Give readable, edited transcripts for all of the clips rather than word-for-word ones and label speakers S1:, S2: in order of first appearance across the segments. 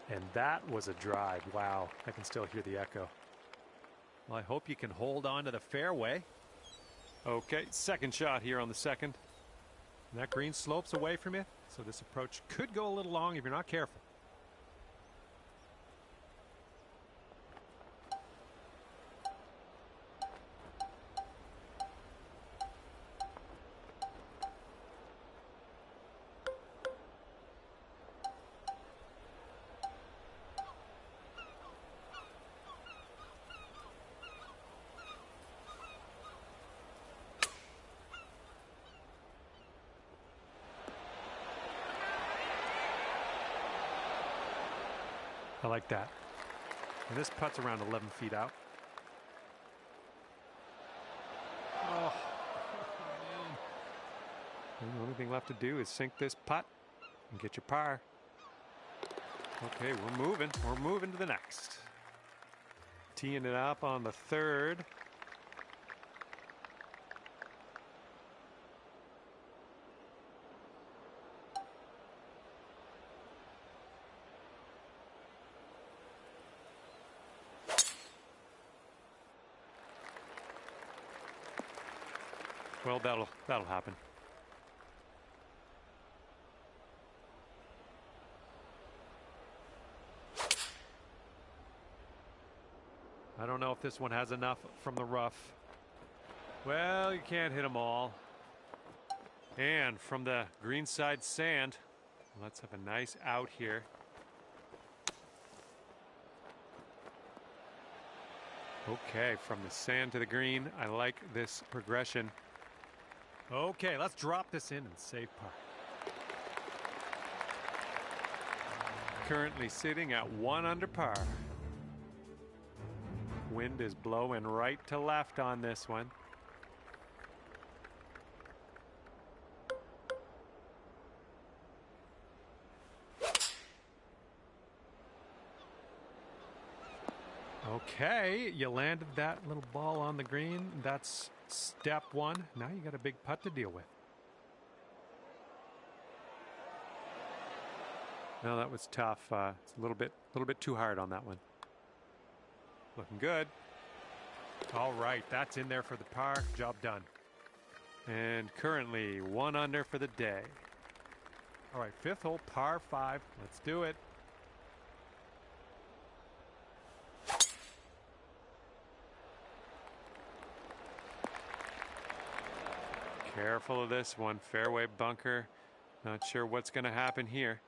S1: And that was a drive. Wow, I can still hear the echo.
S2: Well, I hope you can hold on to the fairway.
S1: Okay, second shot here on the second.
S2: And that green slopes away from you, so this approach could go a little long if you're not careful.
S1: I like that.
S2: And this putt's around 11 feet out.
S1: Oh, man. The only thing left to do is sink this putt and get your par. Okay, we're moving. We're moving to the next. Teeing it up on the third. Well, that'll happen.
S2: I don't know if this one has enough from the rough. Well, you can't hit them all.
S1: And from the greenside sand, let's have a nice out here. Okay, from the sand to the green, I like this progression.
S2: Okay, let's drop this in and save par.
S1: Currently sitting at 1 under par. Wind is blowing right to left on this one. Okay, you landed that little ball on the green. That's step one. Now you got a big putt to deal with. No, that was tough. It's a little bit too hard on that one. Looking good.
S2: All right, that's in there for the par. Job done.
S1: And currently 1 under for the day.
S2: All right, fifth hole, par 5. Let's do it.
S1: Careful of this one. Fairway bunker. Not sure what's going to happen here.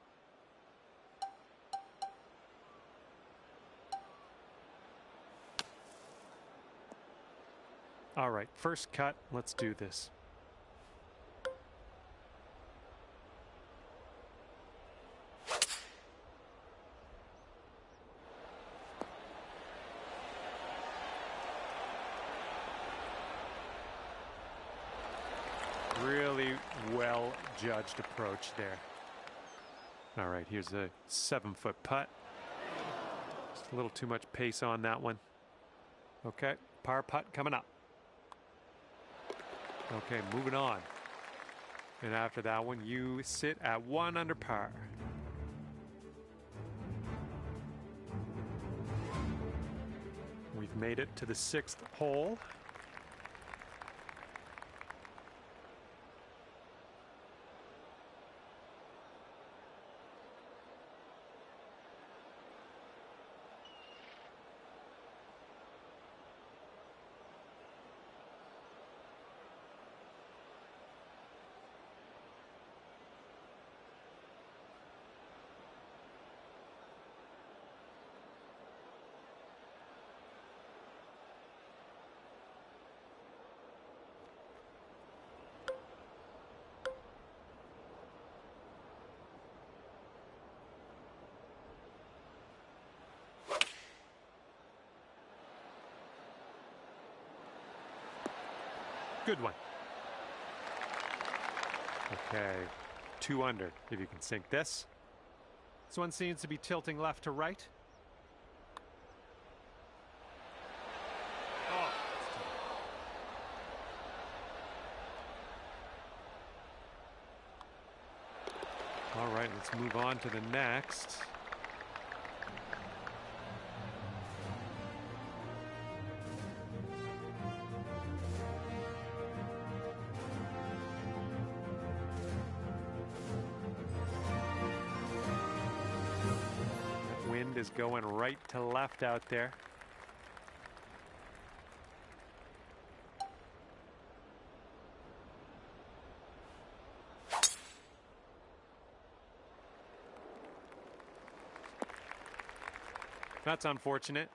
S1: All right, first cut. Let's do this. Really well judged approach there. All right, here's a 7-foot putt. Just a little too much pace on that one. Okay, par putt coming up. Okay, moving on. And after that one, you sit at 1 under par. We've made it to the 6th hole. Good one. Okay, 2 under. If you can sink this.
S2: This one seems to be tilting left to right.
S1: All right, let's move on to the next. wind is going right to left out there. That's unfortunate.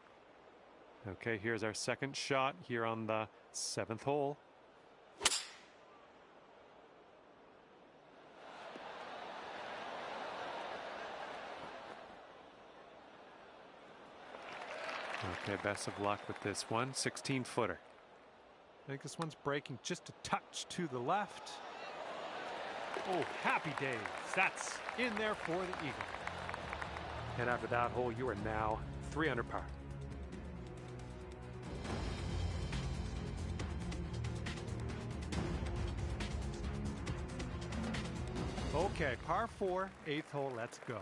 S1: Okay, here's our second shot here on the 7th hole. Okay, best of luck with this one. 16-footer. I think this one's breaking just a touch to the left.
S2: Oh, happy days. That's in there for the eagle.
S1: And after that hole, you are now 3 under par.
S2: Okay, par 4, 8th hole. Let's go.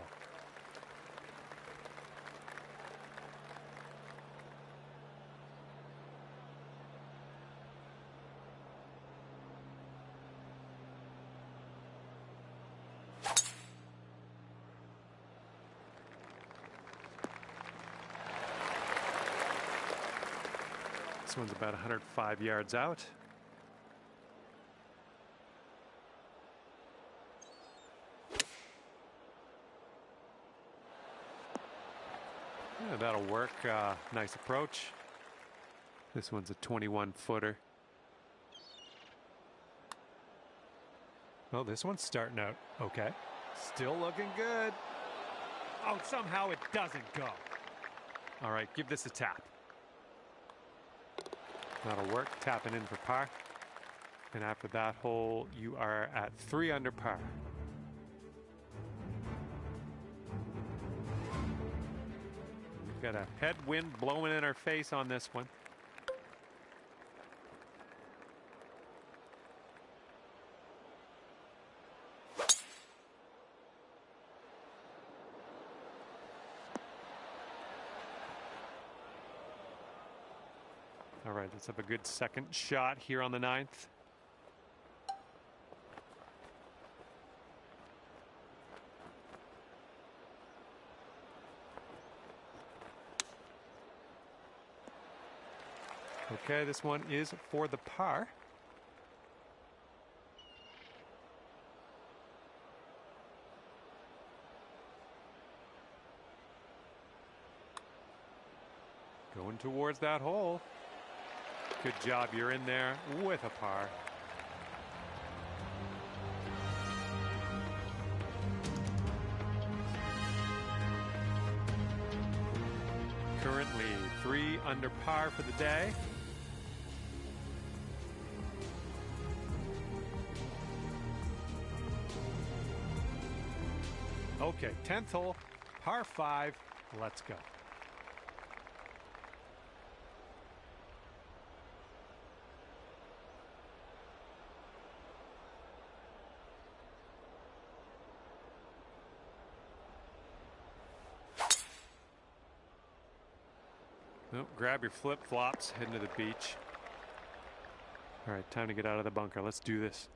S1: This one's about 105 yards out. Yeah, that'll work. Nice approach. This one's a 21-footer. Oh, this one's starting out okay.
S2: Still looking good. Oh, somehow it doesn't go.
S1: All right, give this a tap. That'll work. Tapping in for par. And after that hole, you are at 3 under par. We've got a headwind blowing in our face on this one. All right, let's have a good second shot here on the 9th. Okay, this one is for the par. Going towards that hole. Good job, you're in there with a par. Currently 3 under par for the day. Okay, 10th hole, par 5. Let's go. Nope, grab your flip-flops, heading to the beach. All right, time to get out of the bunker. Let's do this.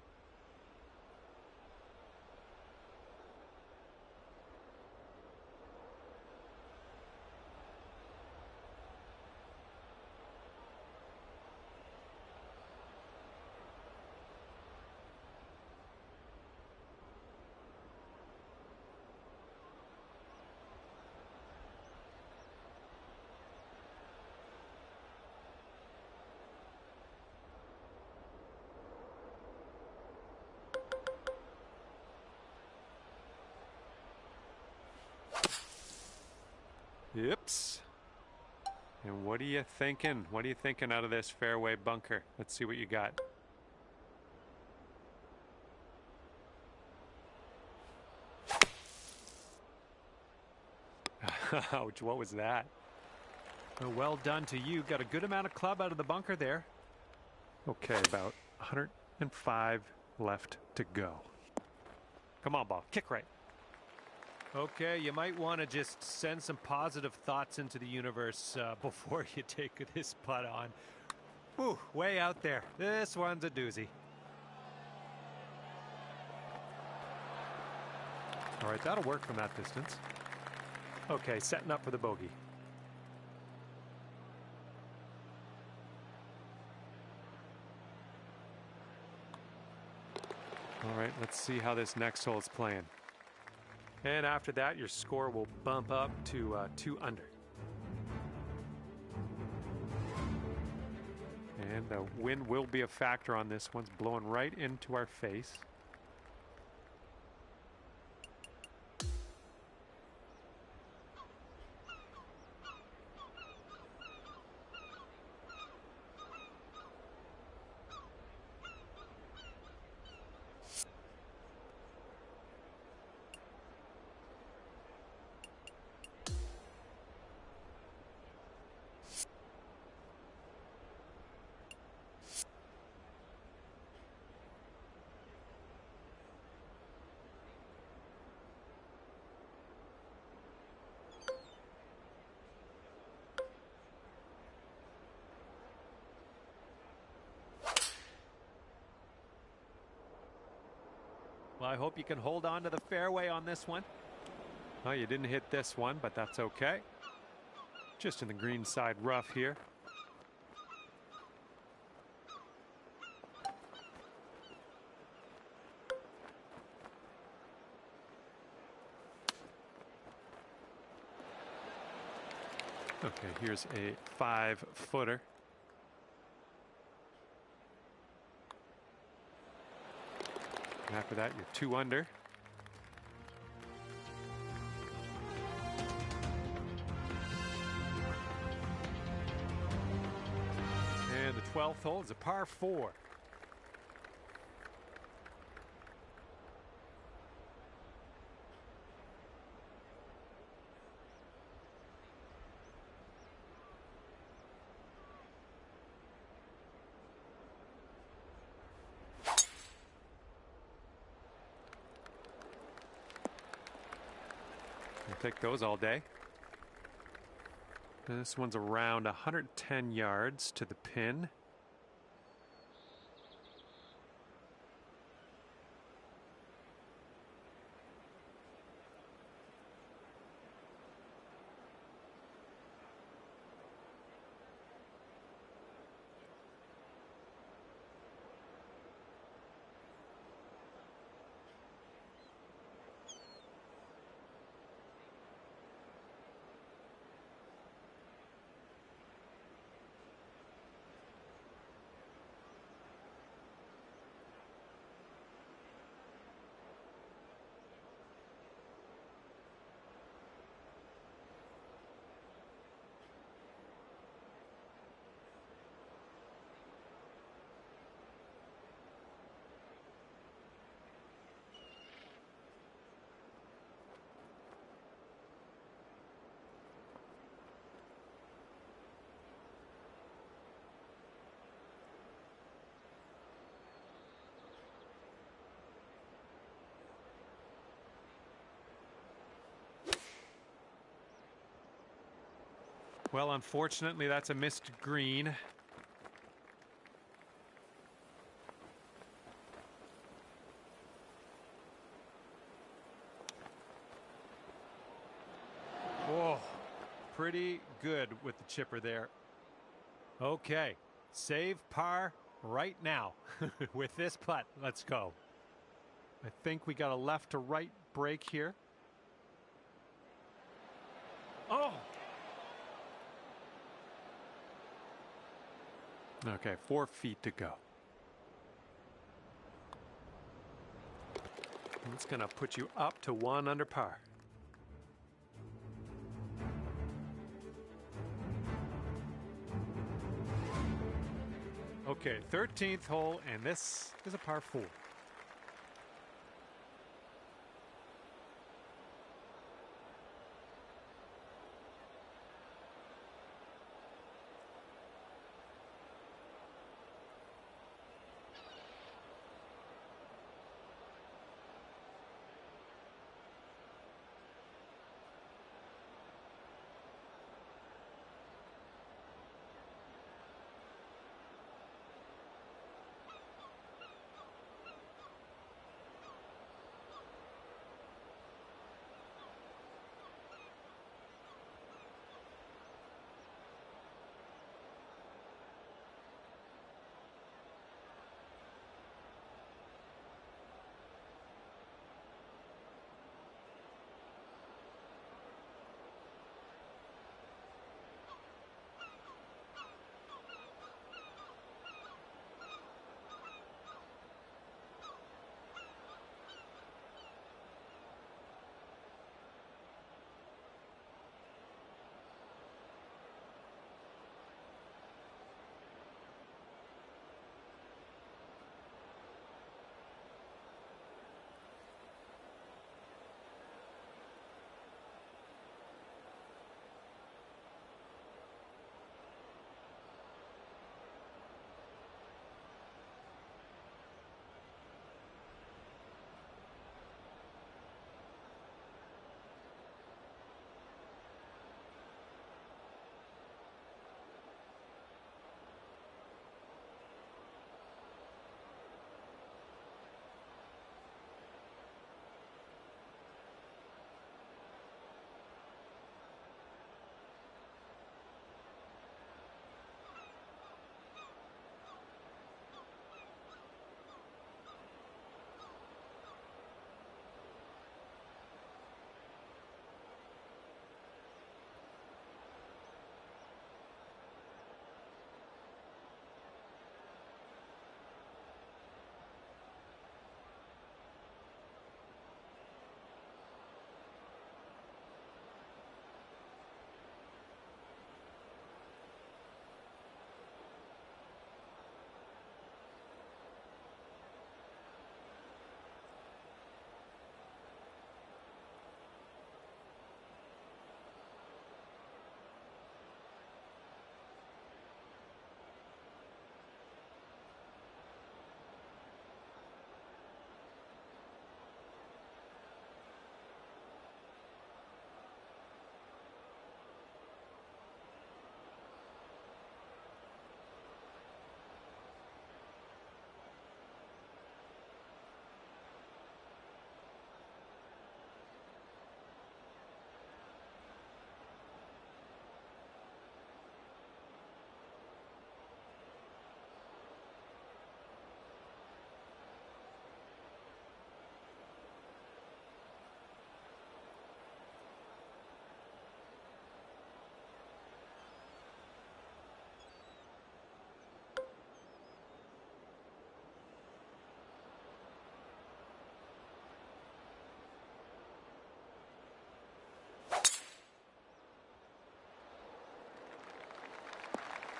S1: Yips. And what are you thinking? What are you thinking out of this fairway bunker? Let's see what you got. Ouch, what was that?
S2: Well done to you. Got a good amount of club out of the bunker there.
S1: Okay, about 105 left to go. Come on, ball. Kick right.
S2: Okay, you might want to just send some positive thoughts into the universe before you take this putt on. Whew, way out there. This one's a doozy.
S1: All right, that'll work from that distance.
S2: Okay, setting up for the bogey.
S1: All right, let's see how this next hole is playing.
S2: And after that, your score will bump up to 2 under.
S1: And the wind will be a factor on this. One's blowing right into our face.
S2: Well, I hope you can hold on to the fairway on this one.
S1: Well, you didn't hit this one, but that's okay. Just in the green side rough here. Okay, here's a 5-footer. After that, you're 2 under.
S2: And the 12th hole is a par 4.
S1: I'll take those all day. This one's around 110 yards to the pin.
S2: Well, unfortunately, that's a missed green. Oh, pretty good with the chipper there. Okay, save par right now with this putt. Let's go. I think we got a left to right break here. Oh!
S1: Okay, 4 feet to go.
S2: It's going to put you up to 1 under par. Okay, 13th hole, and this is a par 4.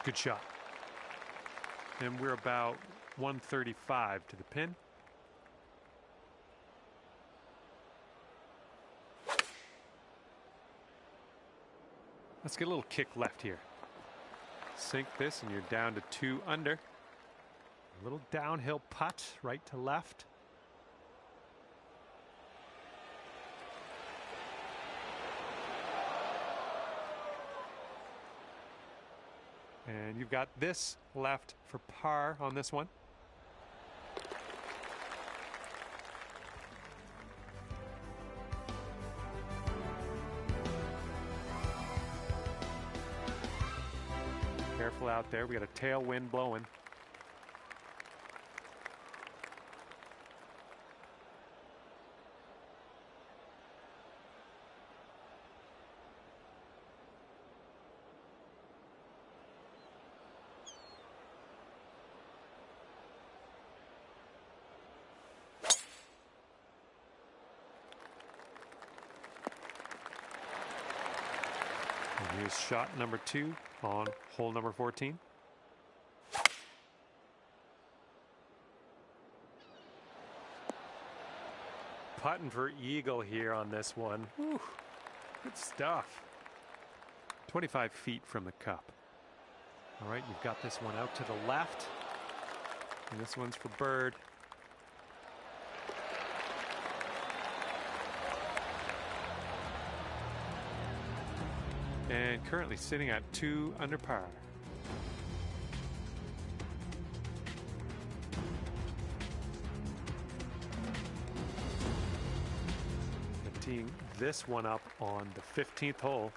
S1: Good shot. And we're about 135 to the pin. Let's get a little kick left here. Sink this and you're down to 2 under. A little downhill putt right to left. And you've got this left for par on this one. Careful out there. We got a tailwind blowing. And here's shot number 2 on hole number 14. Putting for eagle here on this one. Whew, good stuff. 25 feet from the cup. All right, you've got this one out to the left. And this one's for bird. And currently sitting at 2 under par. Teeing this one up on the 15th hole.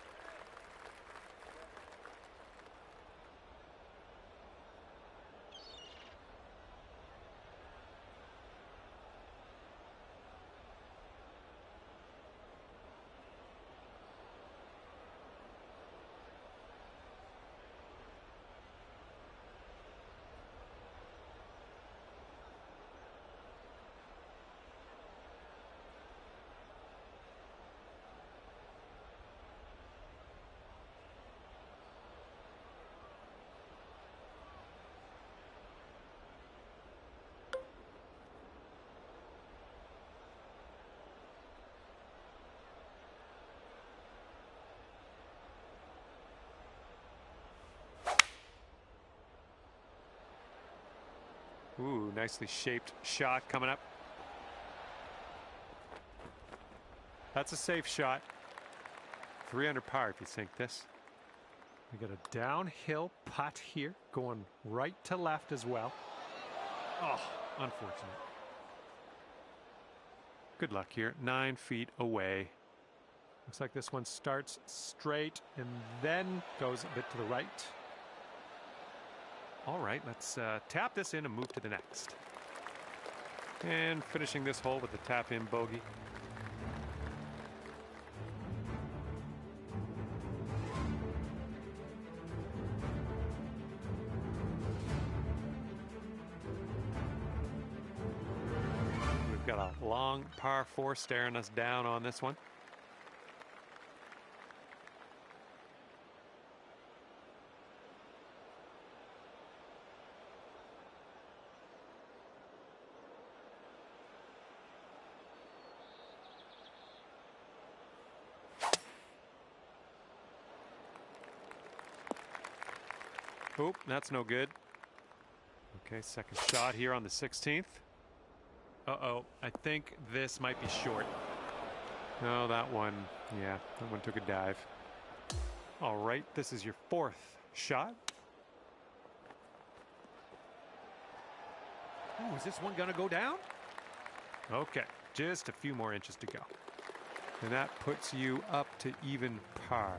S1: Ooh, nicely shaped shot coming up. That's a safe shot. 3 under par if you sink this. We got a downhill putt here going right to left as well. Oh, unfortunate. Good luck here. 9 feet away. Looks like this one starts straight and then goes a bit to the right. All right, let's tap this in and move to the next. And finishing this hole with the tap in bogey. We've got a long par 4 staring us down on this one. Oop, that's no good. Okay, second shot here on the 16th. Uh-oh, I think this might be short. No, that one, yeah, that one took a dive. All right, this is your 4th shot.
S2: Oh, is this one gonna go down?
S1: Okay, just a few more inches to go. And that puts you up to even par.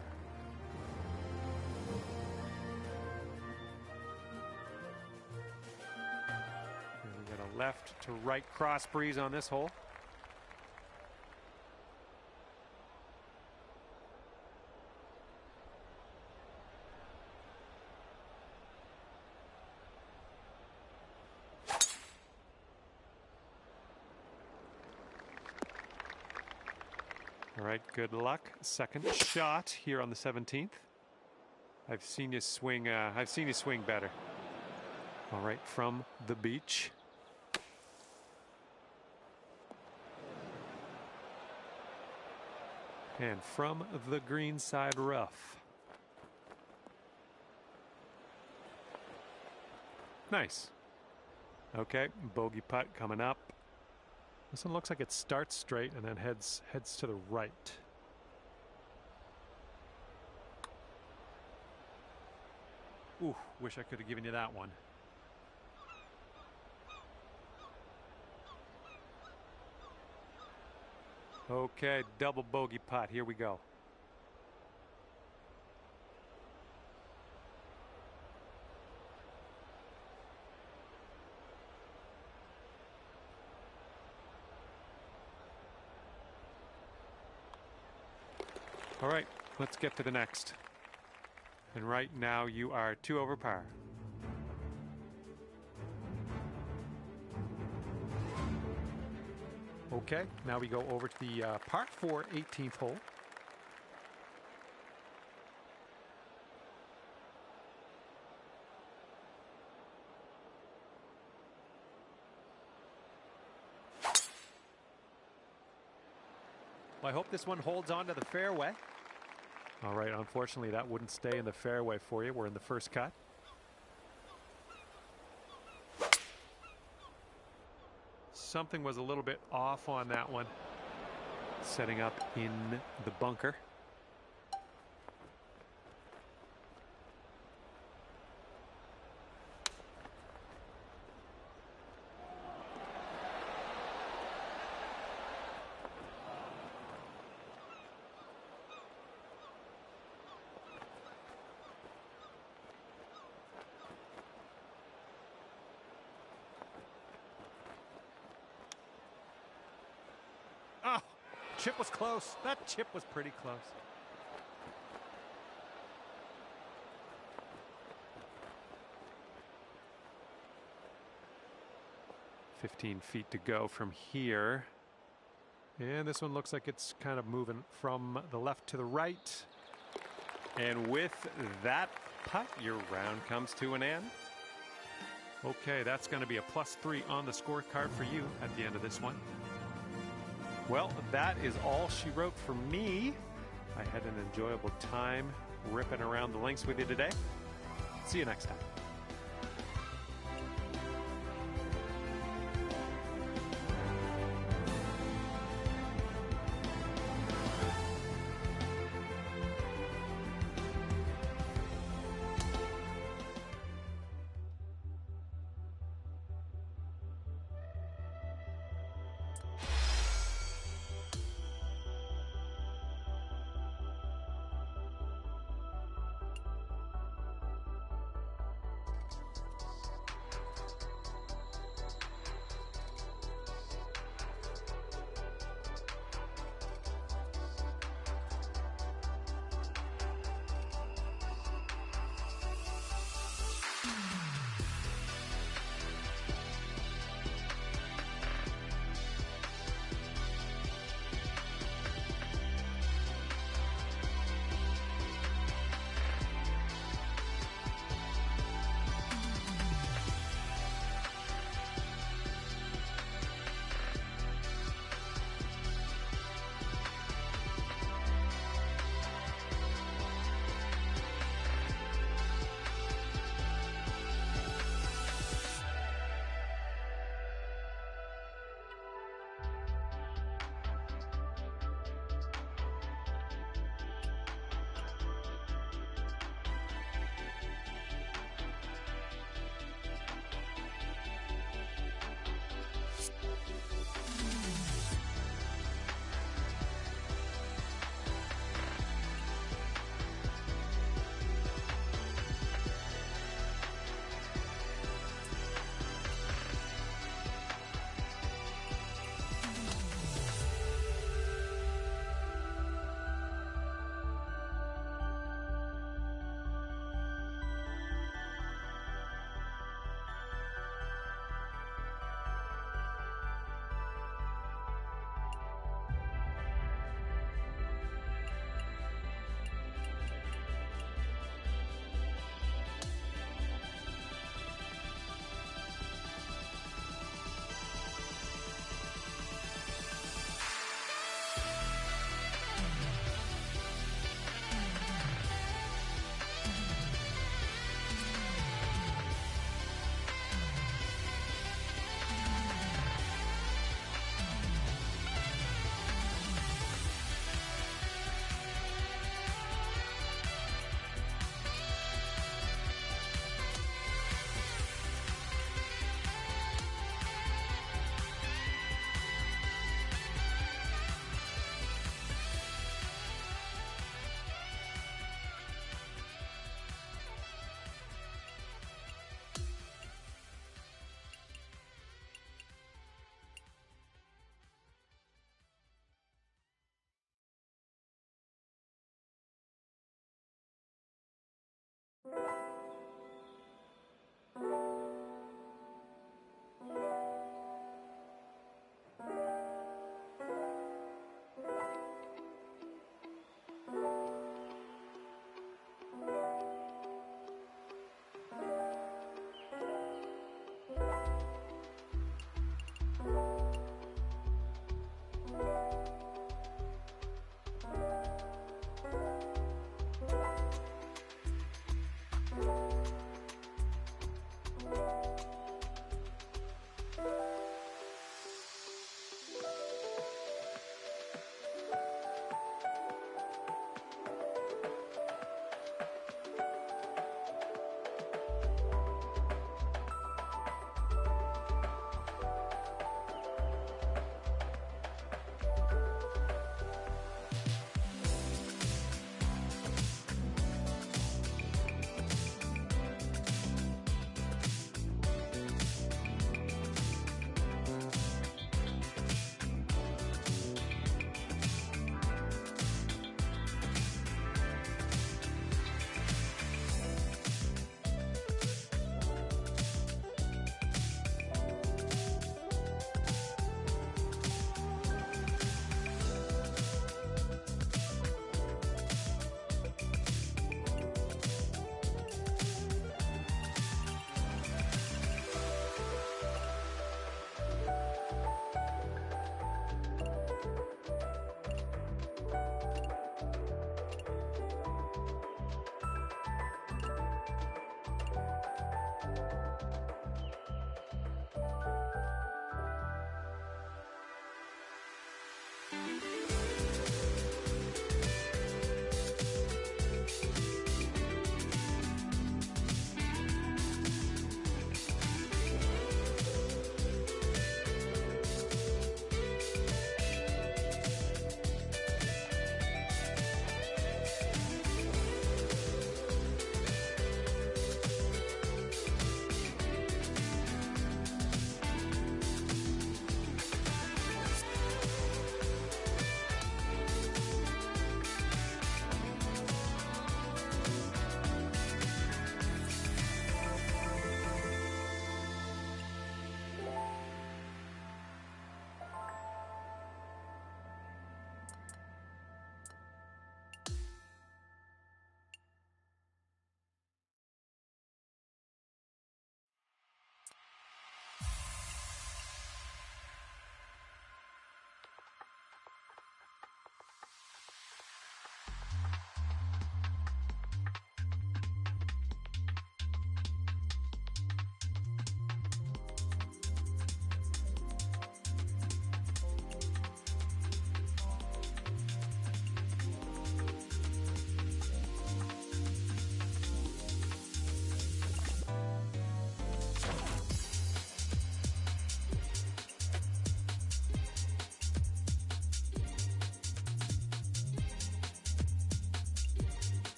S1: Left to right cross breeze on this hole. All right, good luck. Second shot here on the 17th. I've seen you swing. I've seen you swing better. All right, from the beach. And from the greenside rough. Nice. Okay, bogey putt coming up. This one looks like it starts straight and then heads to the right. Ooh, wish I could have given you that one. Okay, double bogey putt. Here we go. All right, let's get to the next. And right now you are 2 over par. Okay, now we go over to the par 4 18th hole. Well, I hope this one holds on to the fairway. All right, unfortunately that wouldn't stay in the fairway for you. We're in the first cut. Something was a little bit off on that one. Setting up in the bunker. Oh, chip was close. That chip was pretty close. "15 feet to go from here." And this one looks like it's kind of moving from the left to the right. And with that putt, your round comes to an end. Okay, that's going to be a +3 on the scorecard for you at the end of this one. Well, that is all she wrote for me. I had an enjoyable time ripping around the links with you today. See you next time.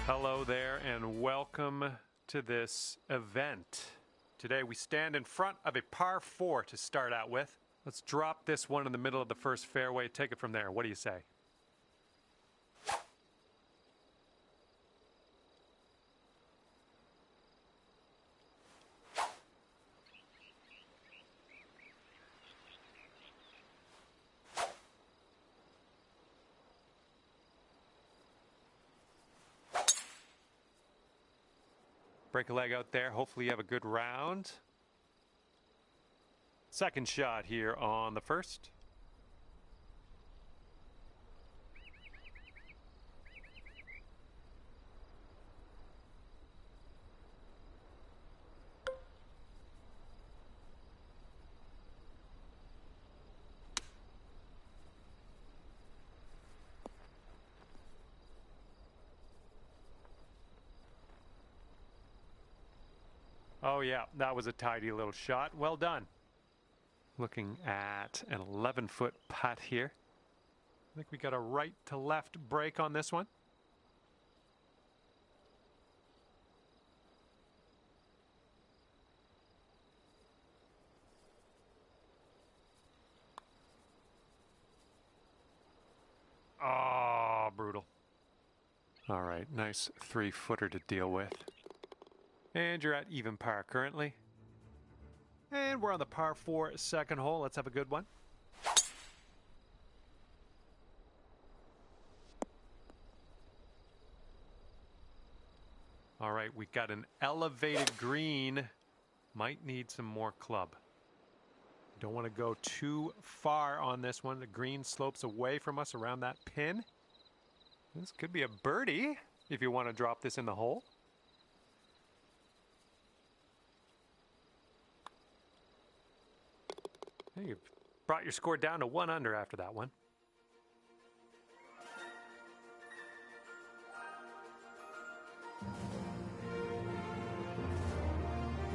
S1: Hello there and welcome to this event. Today we stand in front of a par 4 to start out with. Let's drop this one in the middle of the first fairway, take it from there. What do you say? Break a leg out there. Hopefully you have a good round. Second shot here on the first. Oh yeah, that was a tidy little shot. Well done. Looking at an 11-foot putt here. I think we got a right to left break on this one. Oh, brutal. All right, nice 3-footer to deal with. And you're at even par currently. And we're on the par 4 second hole. Let's have a good one. All right, we've got an elevated green. Might need some more club. Don't want to go too far on this one. The green slopes away from us around that pin. This could be a birdie if you want to drop this in the hole. You've brought your score down to 1 under after that one.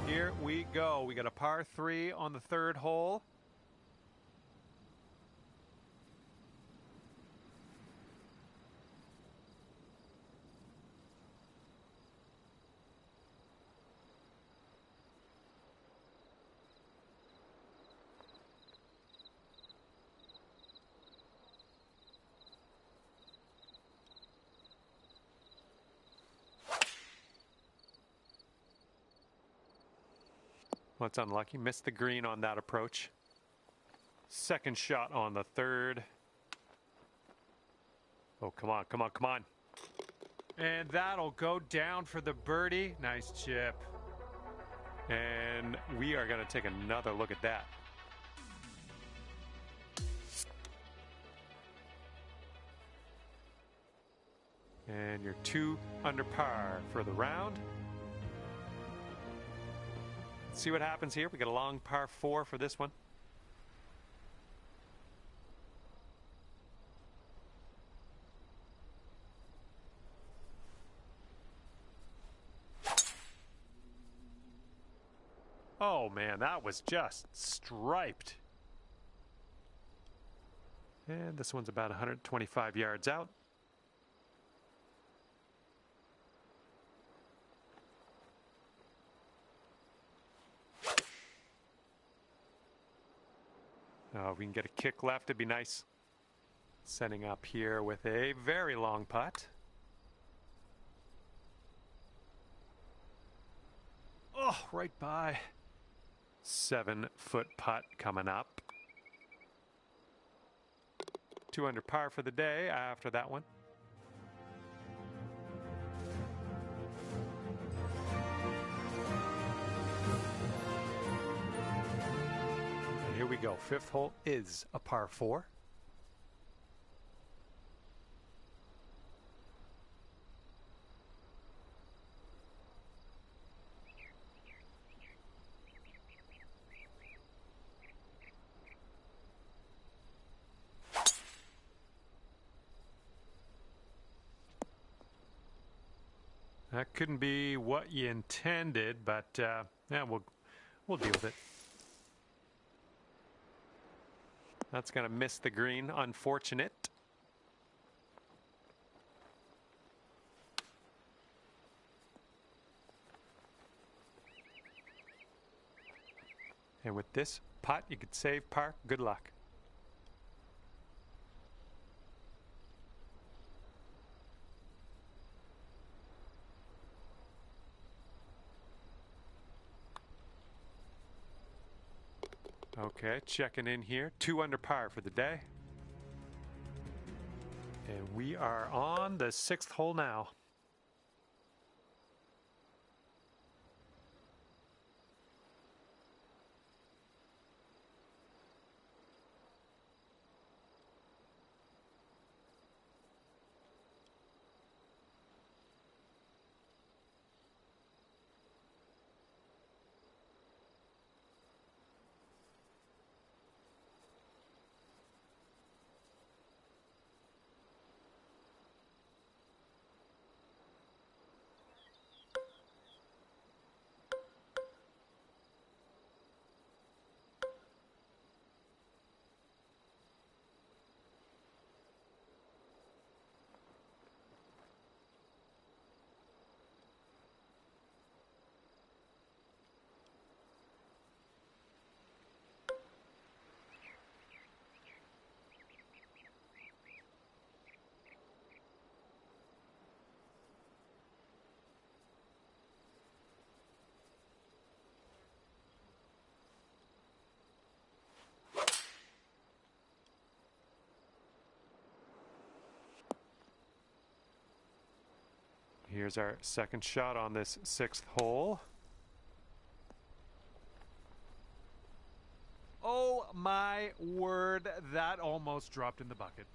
S1: Here we go. We got a par 3 on the third hole. Well, it's unlucky. Missed the green on that approach. Second shot on the third. Oh, come on, come on, come on. And that'll go down for the birdie. Nice chip. And we are going to take another look at that. And you're 2 under par for the round. Let's see what happens here. We got a long par 4 for this one. Oh man, that was just striped. And this one's about 125 yards out. Oh, we can get a kick left, it'd be nice. Setting up here with a very long putt. Oh, right by. 7-foot putt coming up. 2 under par for the day after that one. Here we go. 5th hole is a par 4. That couldn't be what you intended, but yeah, we'll deal with it. That's going to miss the green. Unfortunate. And with this putt, you could save par. Good luck. Okay, checking in here. 2 under par for the day. And we are on the 6th hole now. Here's our second shot on this 6th hole.
S2: Oh my word, that almost dropped in the bucket.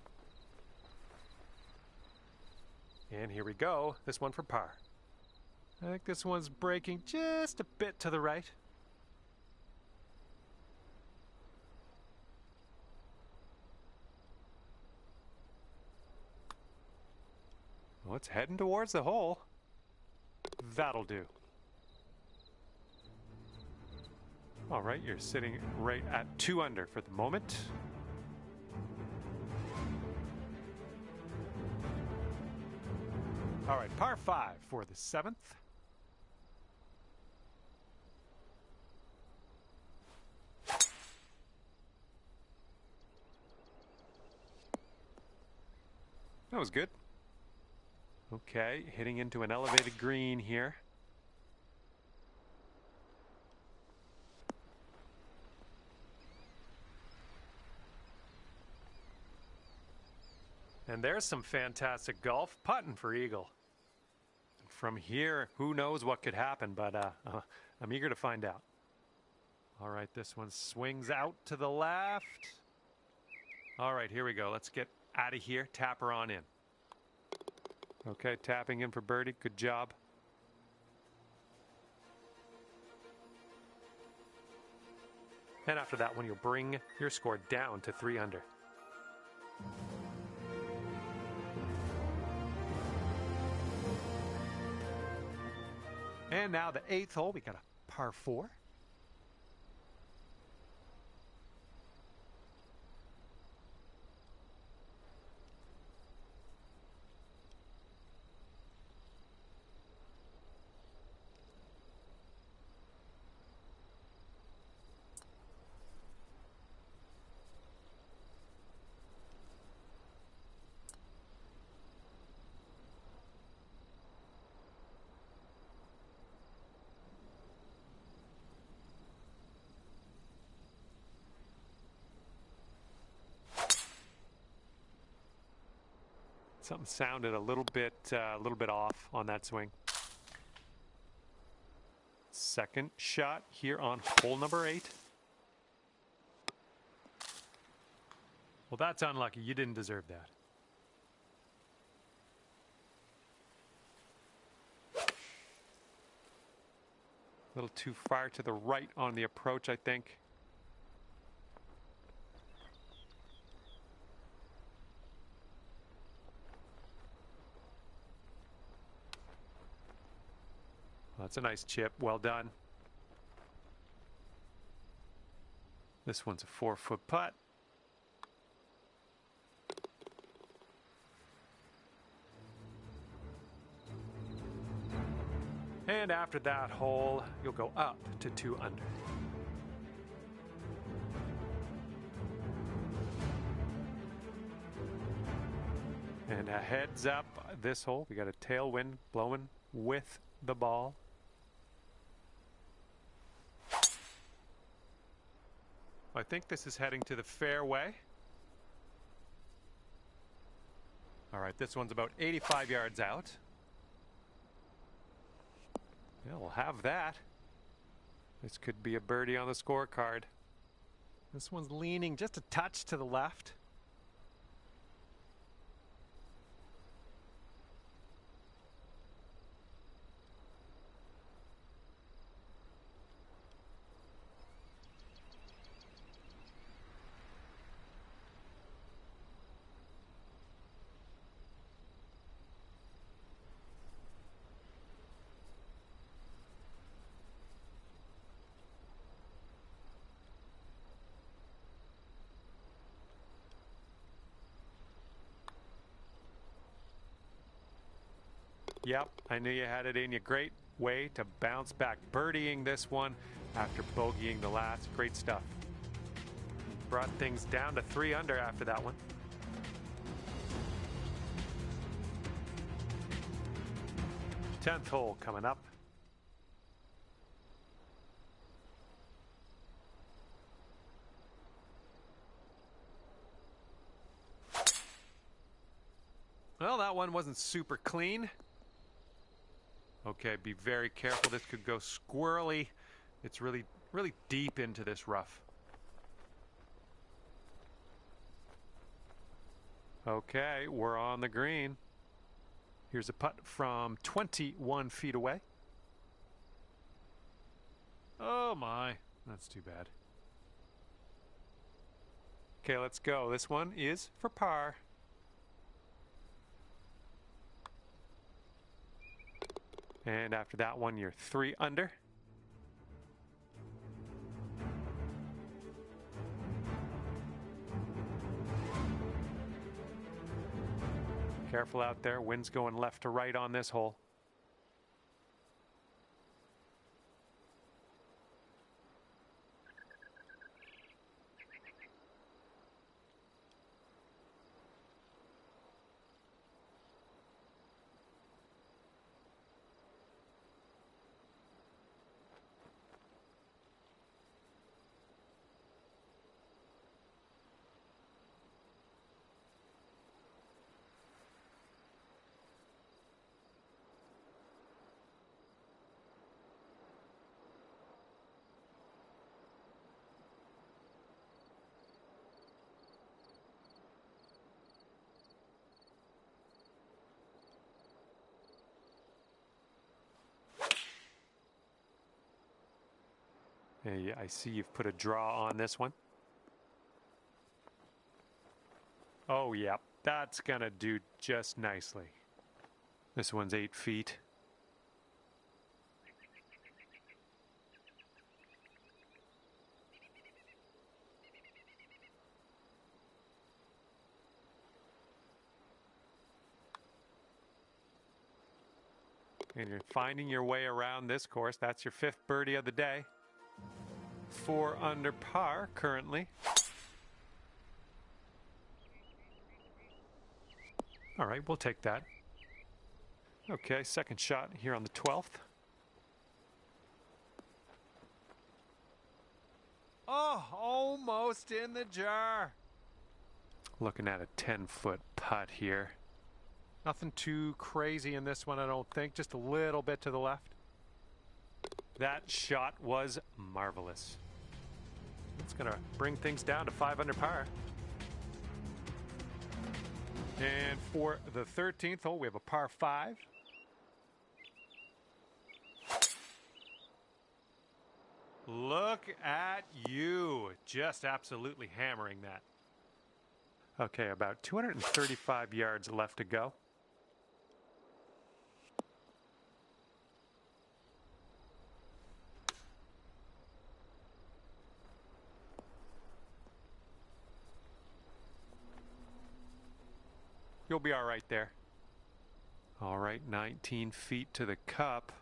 S1: And here we go. This one for par.
S2: I think this one's breaking just a bit to the right.
S1: Well, it's heading towards the hole. That'll do. All right, you're sitting right at 2 under for the moment.
S2: All right, par 5 for the 7th.
S1: That was good. Okay, hitting into an elevated green here. And there's some fantastic golf putting for eagle. From here, who knows what could happen, but I'm eager to find out. All right, this one swings out to the left. All right, here we go. Let's get out of here. Tap her on in. Okay, tapping in for birdie. Good job. And after that one, you'll bring your score down to 3 under.
S2: And now the 8th hole, we got a par 4.
S1: Something sounded a little bit off on that swing. Second shot here on hole number 8.
S2: Well, that's unlucky. You didn't deserve that.
S1: A little too far to the right on the approach, I think. That's a nice chip. Well done. This one's a 4-foot putt.
S2: And after that hole, you'll go up to 2 under.
S1: And a heads up this hole. We got a tailwind blowing with the ball. I think this is heading to the fairway. All right, this one's about 85 yards out. Yeah, we'll have that. This could be a birdie on the scorecard.
S2: This one's leaning just a touch to the left.
S1: Yep, I knew you had it in you. Great way to bounce back. Birdieing this one after bogeying the last. Great stuff. Brought things down to 3 under after that one. Tenth hole coming up. Well, that one wasn't super clean. Okay, be very careful. This could go squirrely. It's really deep into this rough. Okay, we're on the green. Here's a putt from 21 feet away. Oh my, that's too bad. Okay, let's go. This one is for par. And after that one, you're 3 under. Careful out there. Wind's going left to right on this hole. Hey, I see you've put a draw on this one. Oh, yeah, that's gonna do just nicely. This one's 8 feet. And you're finding your way around this course. That's your 5th birdie of the day. 4 under par currently. All right, we'll take that. Okay, second shot here on the 12th.
S2: Oh, almost in the jar.
S1: Looking at a 10-foot putt here.
S2: Nothing too crazy in this one, I don't think. Just a little bit to the left.
S1: That shot was marvelous. It's going to bring things down to 5 under par. And for the 13th hole, we have a par 5.
S2: Look at you. Just absolutely hammering that.
S1: Okay, about 235 yards left to go. You'll be all right there. All right, 19 feet to the cup.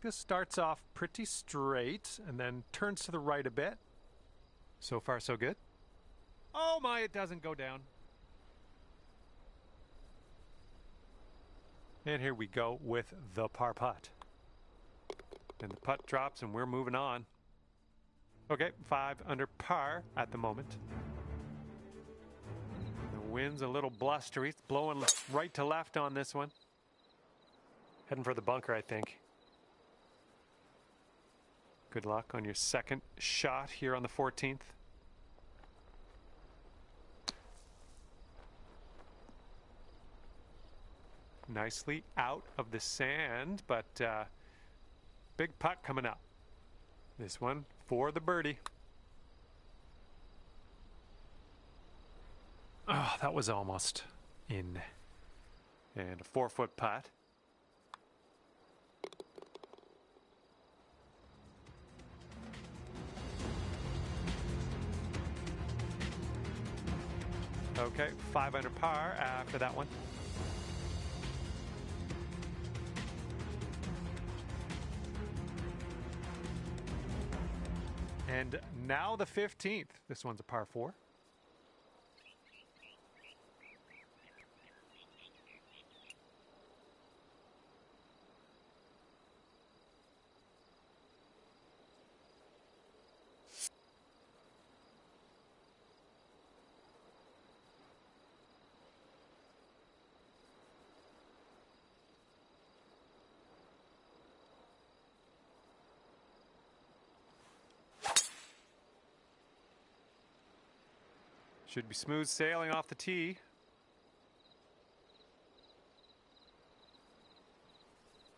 S2: This starts off pretty straight and then turns to the right a bit.
S1: So far, so good.
S2: Oh my, it doesn't go down.
S1: And here we go with the par putt. And the putt drops and we're moving on. Okay, 5 under par at the moment. The wind's a little blustery. It's blowing right to left on this one. Heading for the bunker, I think. Good luck on your second shot here on the 14th. Nicely out of the sand, but big putt coming up. This one for the birdie. Oh, that was almost in. And a 4-foot putt. Okay, 5 under par after that one. And now the 15th. This one's a par 4. Should be smooth sailing off the tee.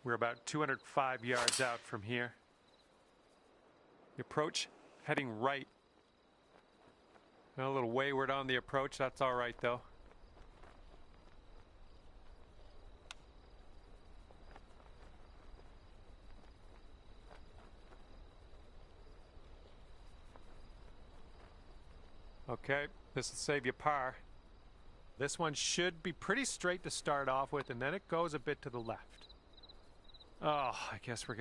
S1: We're about 205 yards out from here. The approach heading right. A little wayward on the approach. That's all right, though. Okay, this will save you par. This one should be pretty straight to start off with, and then it goes a bit to the left. Oh, I guess we're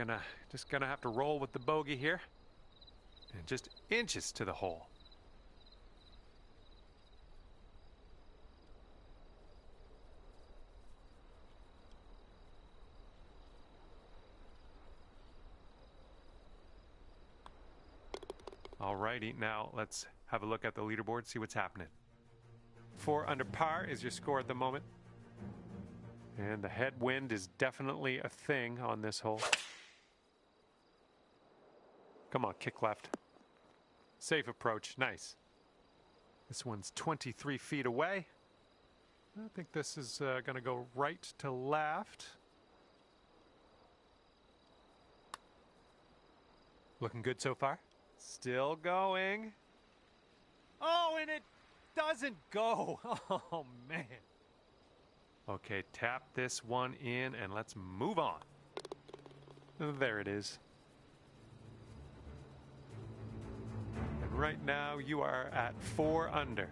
S1: just gonna have to roll with the bogey here. And just inches to the hole. Alrighty, now let's have a look at the leaderboard, see what's happening. 4 under par is your score at the moment. And the headwind is definitely a thing on this hole. Come on, kick left. Safe approach, nice. This one's 23 feet away. I think this is going to go right to left. Looking good so far. Still going. Oh, and it doesn't go. Oh, man. Okay, tap this one in and let's move on. There it is. And right now you are at 4 under.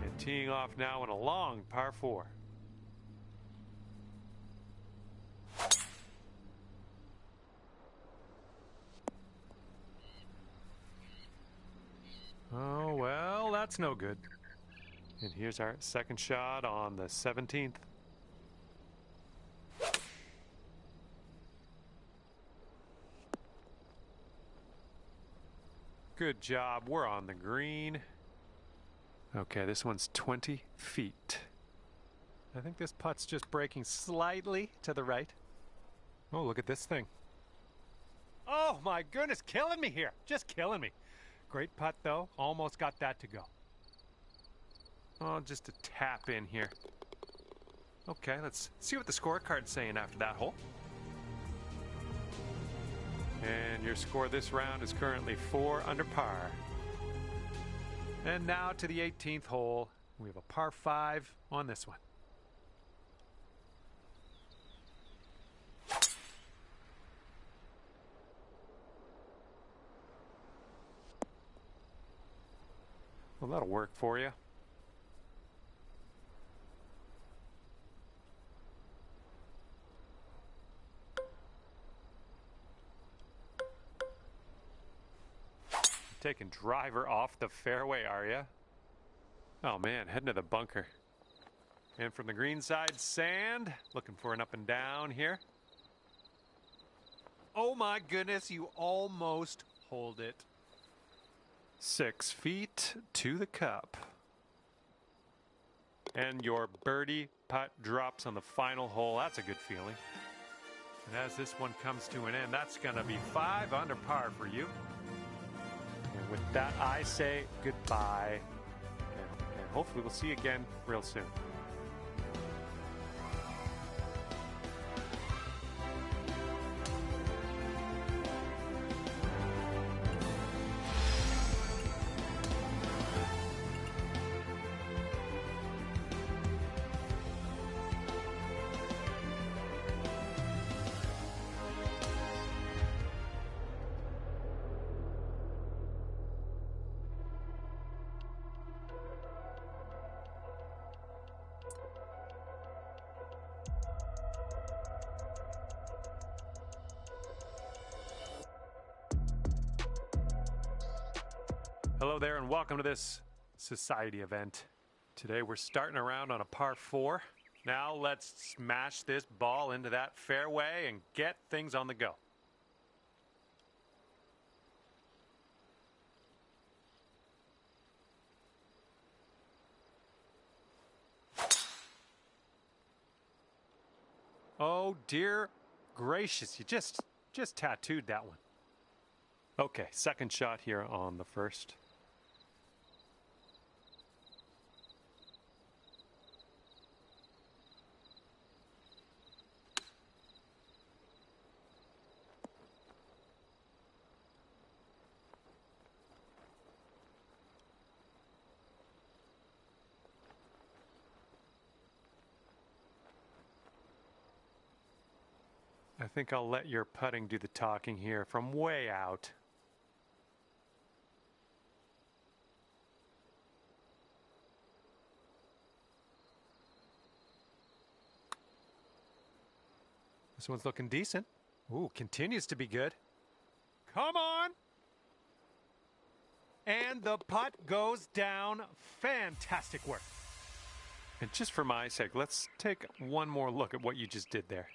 S1: And teeing off now in a long par 4. Oh, well, that's no good. And here's our second shot on the 17th. Good job. We're on the green. Okay, this one's 20 feet. I think this putt's just breaking slightly to the right. Oh, look at this thing. Oh, my goodness, killing me here. Just killing me. Great putt, though. Almost got that to go. Oh, just a tap in here. Okay, let's see what the scorecard's saying after that hole. And your score this round is currently 4 under par. And now to the 18th hole. We have a par 5 on this one. Well, that'll work for you. Taking driver off the fairway, are you? Oh man, heading to the bunker. And from the green side, sand. Looking for an up and down here.
S2: Oh my goodness, you almost hold it.
S1: 6 feet to the cup. And your birdie putt drops on the final hole. That's a good feeling. And as this one comes to an end, that's going to be 5 under par for you. And with that, I say goodbye. And hopefully we'll see you again real soon. Hello there and welcome to this society event. Today we're starting around on a par 4. Now let's smash this ball into that fairway and get things on the go. Oh dear gracious, you just tattooed that one. Okay, second shot here on the first. I think I'll let your putting do the talking here from way out. This one's looking decent. Ooh, continues to be good. Come on! And the putt goes down. Fantastic work. And just for my sake, let's take one more look at what you just did there.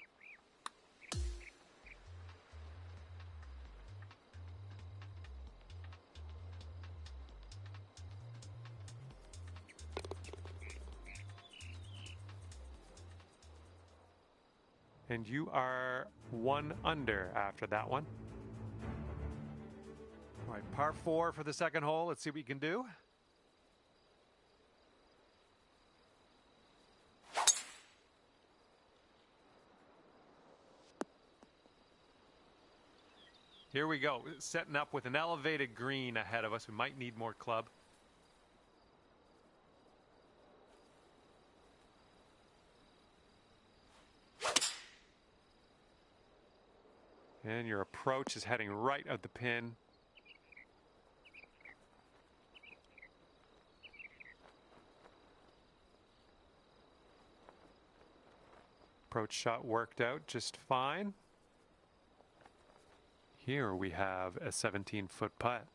S1: And you are 1 under after that one. All right, par 4 for the second hole. Let's see what we can do. Here we go, setting up with an elevated green ahead of us. We might need more club. And your approach is heading right at the pin. Approach shot worked out just fine. Here we have a 17-foot putt.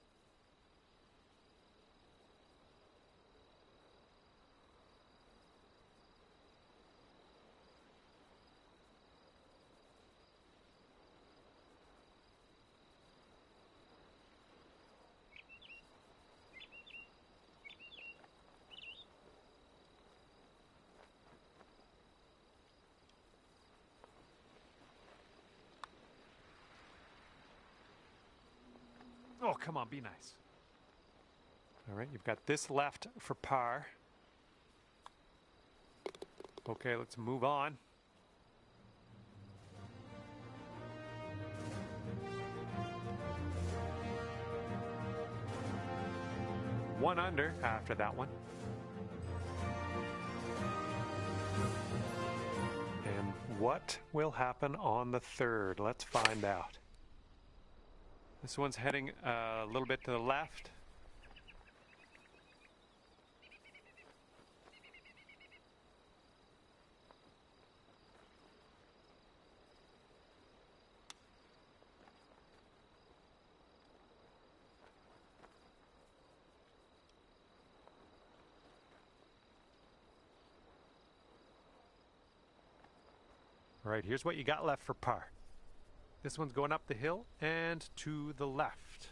S1: Oh, come on, be nice. All right, you've got this left for par. Okay, let's move on. One under after that one. And what will happen on the third? Let's find out. This one's heading a little bit to the left.
S2: All right, here's what you got left for par. This one's going up the hill and to the left.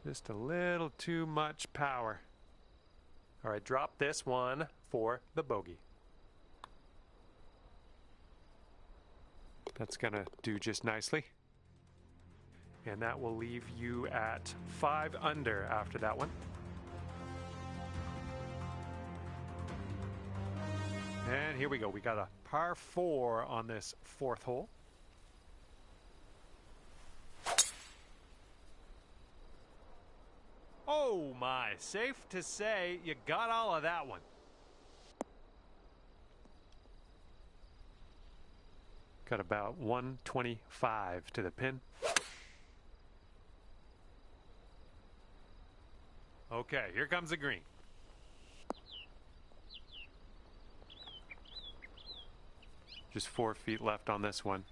S2: Just a little too much power. All right, drop this one for the bogey. That's going to do just nicely. And that will leave you at 5 under after that one. And here we go. We got a par 4 on this 4th hole. Oh my, safe to say you got all of that one. Got about 125 to the pin. Okay, here comes the green. Just 4 feet left on this one.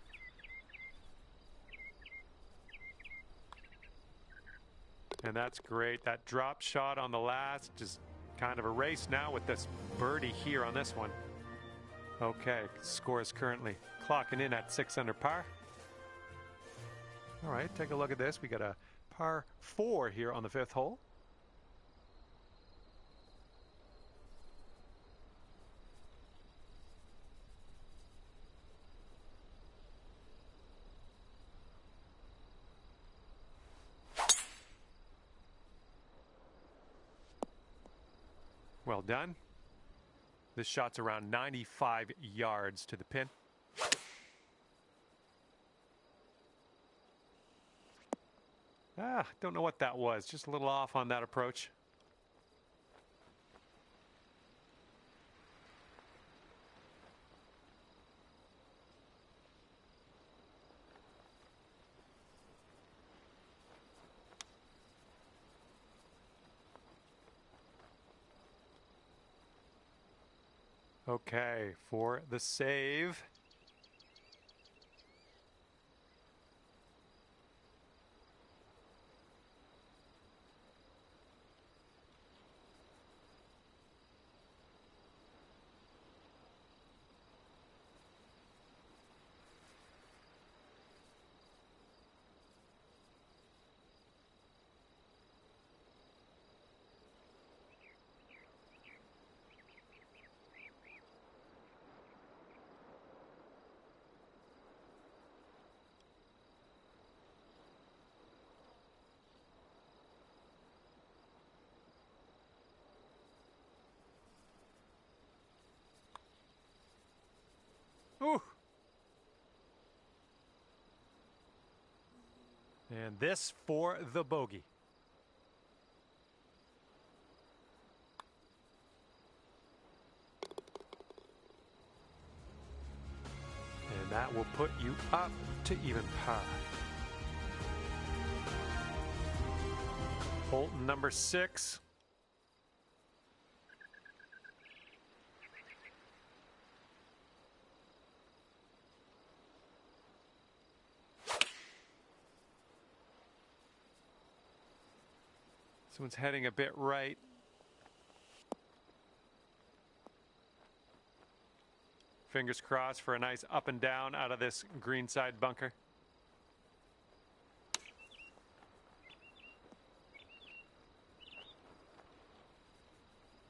S2: And that's great. That drop shot on the last, just kind of a race now with this birdie here on this one. Okay, score is currently clocking in at 6 under par. All right, take a look at this. We got a par 4 here on the 5th hole. Well done. This shot's around 95 yards to the pin. Don't know what that was. Just a little off on that approach. Okay, for the save. Ooh. And this for the bogey. And that will put you up to even par. Hole number 6. This one's heading a bit right. Fingers crossed for a nice up and down out of this greenside bunker.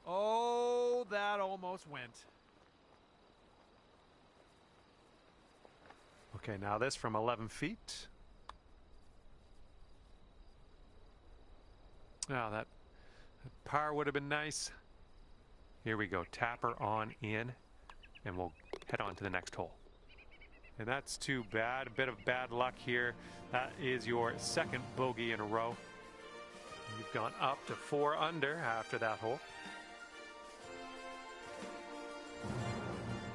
S2: Oh, that almost went. Okay, now this from 11 feet. Oh, that par would have been nice. Here we go. Tapper on in, and we'll head on to the next hole. And that's too bad. A bit of bad luck here. That is your 2nd bogey in a row. You've gone up to 4 under after that hole.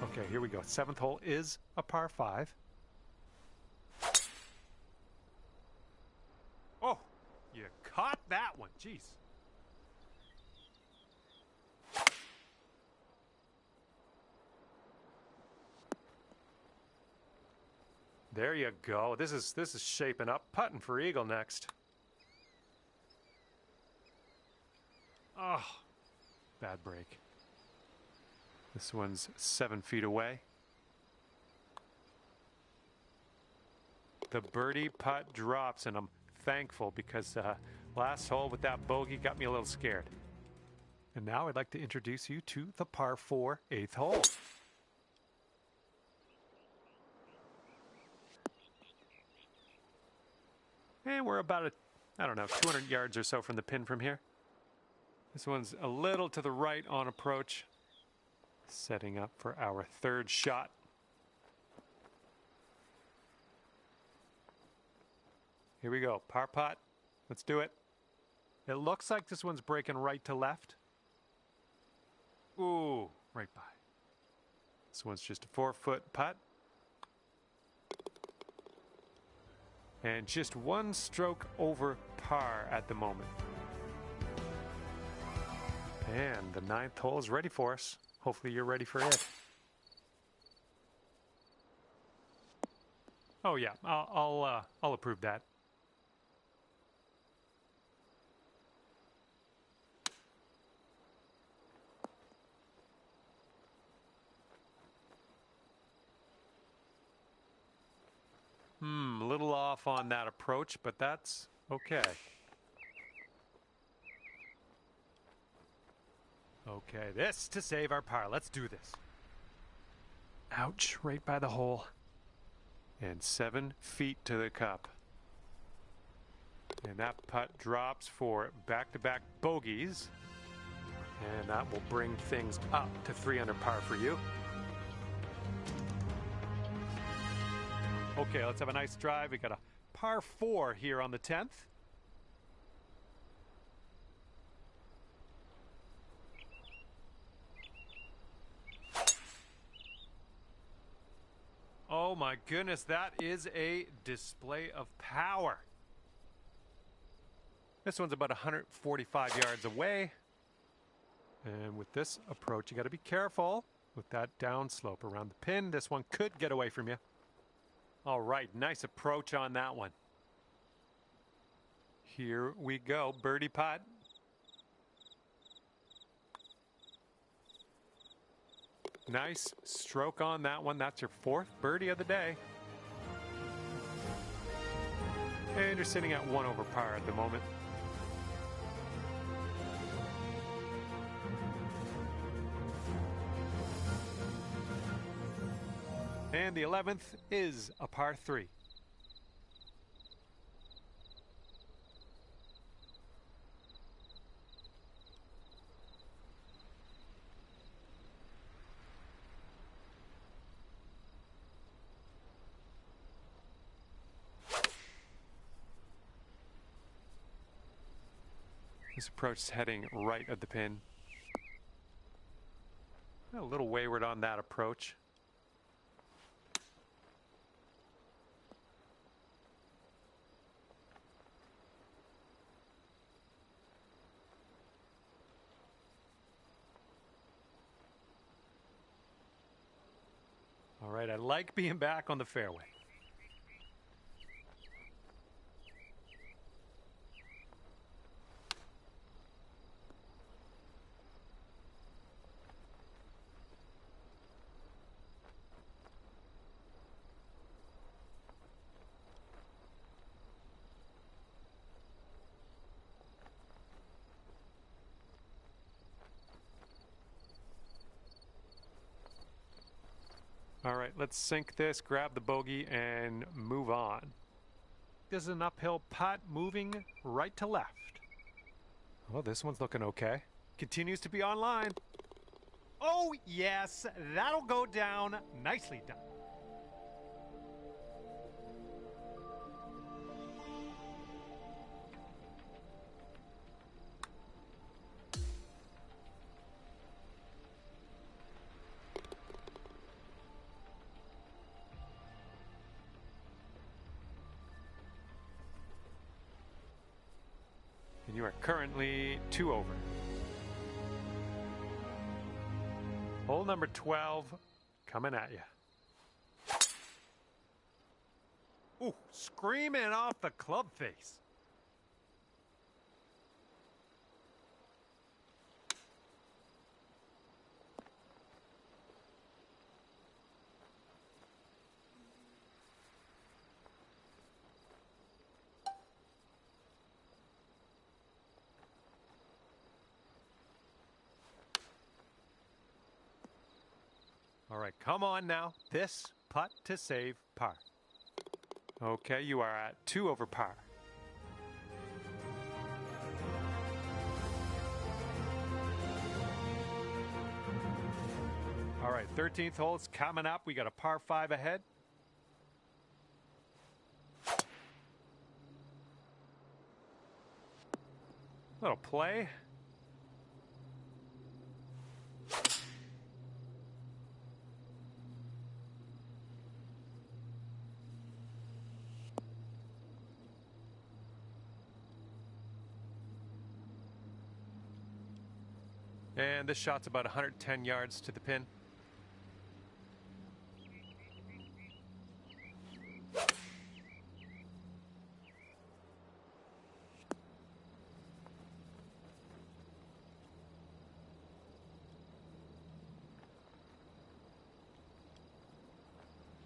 S2: Okay, here we go. 7th hole is a par 5. Oh, you caught that one. Jeez. There you go. This is shaping up. Putting for eagle next. Oh, bad break. This one's 7 feet away. The birdie putt drops, and I'm thankful because last hole with that bogey got me a little scared. And now I'd like to introduce you to the par 4 8th hole. And we're about, 200 yards or so from the pin from here. This one's a little to the right on approach. Setting up for our 3rd shot. Here we go, par putt. Let's do it. It looks like this one's breaking right to left. Ooh, right by. This one's just a 4-foot putt. And just 1 stroke over par at the moment. And the 9th hole is ready for us. Hopefully you're ready for it. Oh yeah, I'll approve that. A little off on that approach, but that's okay. Okay, this to save our par. Let's do this. Ouch, right by the hole. And 7 feet to the cup. And that putt drops for back-to-back bogeys. And that will bring things up to 3 under par for you. Okay, let's have a nice drive. We got a par 4 here on the 10th. Oh my goodness, that is a display of power. This one's about 145 yards away. And with this approach, you got to be careful with that downslope around the pin. This one could get away from you. All right, nice approach on that one. Here we go, birdie putt. Nice stroke on that one. That's your 4th birdie of the day. And you're sitting at 1 over par at the moment. And the 11th is a par 3. This approach is heading right at the pin. A little wayward on that approach. All right, I like being back on the fairway. All right, let's sink this, grab the bogey, and move on. This is an uphill putt moving right to left. Oh, this one's looking okay. Continues to be online. Oh, yes, that'll go down. Nicely done. And you are currently 2 over. Hole number 12 coming at you. Ooh, screaming off the club face. All right, come on now. This putt to save par.
S1: Okay, you are at 2 over par.
S2: All right, 13th hole is coming up. We got a par 5 ahead.
S1: Little play.
S2: And this shot's about 110 yards to the pin.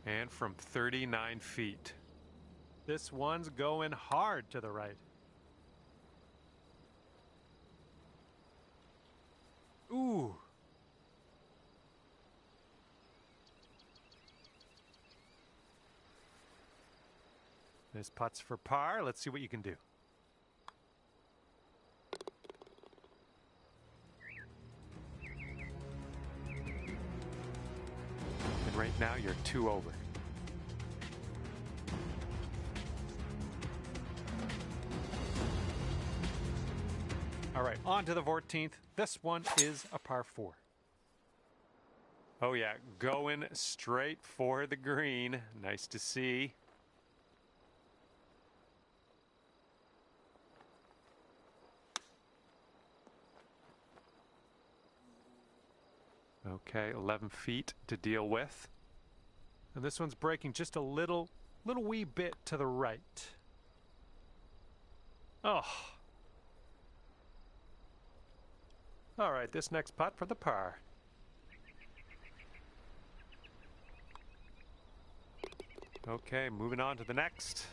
S1: And from 39 feet.
S2: This one's going hard to the right. Ooh. This putt's for par. Let's see what you can do.
S1: And right now you're 2 over.
S2: All right, on to the 14th. This one is a par 4.
S1: Oh yeah, going straight for the green. Nice to see. Okay, 11 feet to deal with.
S2: And this one's breaking just a little wee bit to the right. Oh.
S1: All right, this next putt for the par. Okay, moving on to the next.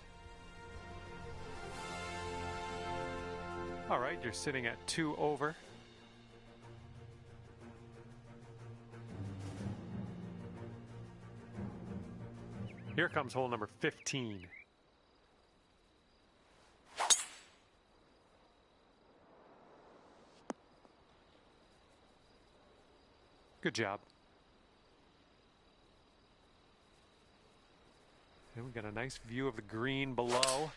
S1: All right, you're sitting at 2 over. Here comes hole number 15. Good job. And we got a nice view of the green below.